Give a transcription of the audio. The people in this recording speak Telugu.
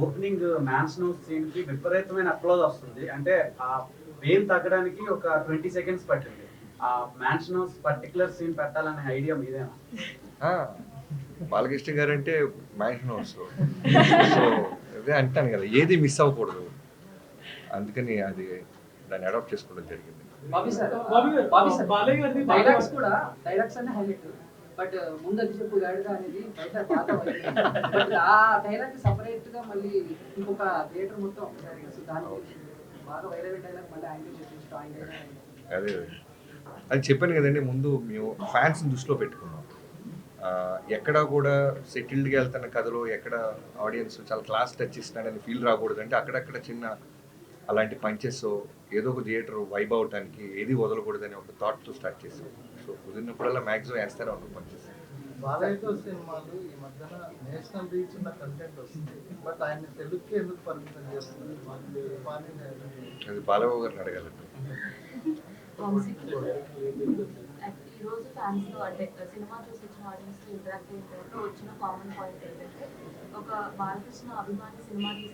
ఓపెనింగ్ మ్యాన్షన్ సీన్ కి విపరీతమైన అప్లోజ్ వస్తుంది. అంటే ఆ పెయిన్ తగ్గడానికి ఒక 20 సెకండ్స్ పట్టింది. ఆ మ్యాన్షన్ హౌస్ పర్టికులర్ సీన్ పెట్టాలనే ఐడియా మీదేనా? బాలకృష్ణ గారు అంటే మ్యాన్షన్ హౌస్. సో అదే అంటాను కదా, ఏది మిస్ అవ్వకూడదు, అందుకని అది దాన్ని అడాప్ట్ చేసుకోవడం జరిగింది. డైలాగ్స్ కూడా డైలాగ్స్ అనే హైలైట్. బట్ ముందు అది చెప్పు గాడిద అనేది బయట బాగా బట్ ఆ డైలాగ్ సపరేట్ గా మళ్ళీ ఇంకొక థియేటర్ మొత్తం దానికి బాగా వైరల్ డైలాగ్ మళ్ళీ ఆయన చెప్పి అదే అది చెప్పాను కదండి, ముందు మేము ఫ్యాన్స్ని దృష్టిలో పెట్టుకున్నాం. ఎక్కడ కూడా సెటిల్డ్గా వెళ్తున్న కథలో ఎక్కడ ఆడియన్స్ చాలా క్లాస్ టచ్ ఇస్తున్నాడని ఫీల్ రాకూడదు అంటే అక్కడక్కడ చిన్న అలాంటి పంచెస్ ఏదో ఒక థియేటర్ వైబ్ అవటానికి ఏది వదలకూడదని ఒక థాట్తో స్టార్ట్ చేసాం. సో కుదిరినప్పుడల్లా మ్యాక్సిమం వేస్తూనే ఉంటాం పంచెస్. బాలయ్యతో సినిమాలు ఈ మధ్యన నేషనల్ రీచ్ ఉన్న కంటెంట్ వస్తుంది, బట్ ఆయన తెలుగుకి ఎందుకు పరిమితం చేస్తున్నారు? అది బాలబాబు గారిని అడగాలండి. ఈ రోజు ఫ్యాన్స్ తో అంటే సినిమా చూసి వచ్చిన ఆడియన్స్ తో ఇంటరాక్ట్ అయిన తర్వాత వచ్చిన కామన్ పాయింట్ ఏంటంటే ఒక బాలకృష్ణ అభిమాని సినిమా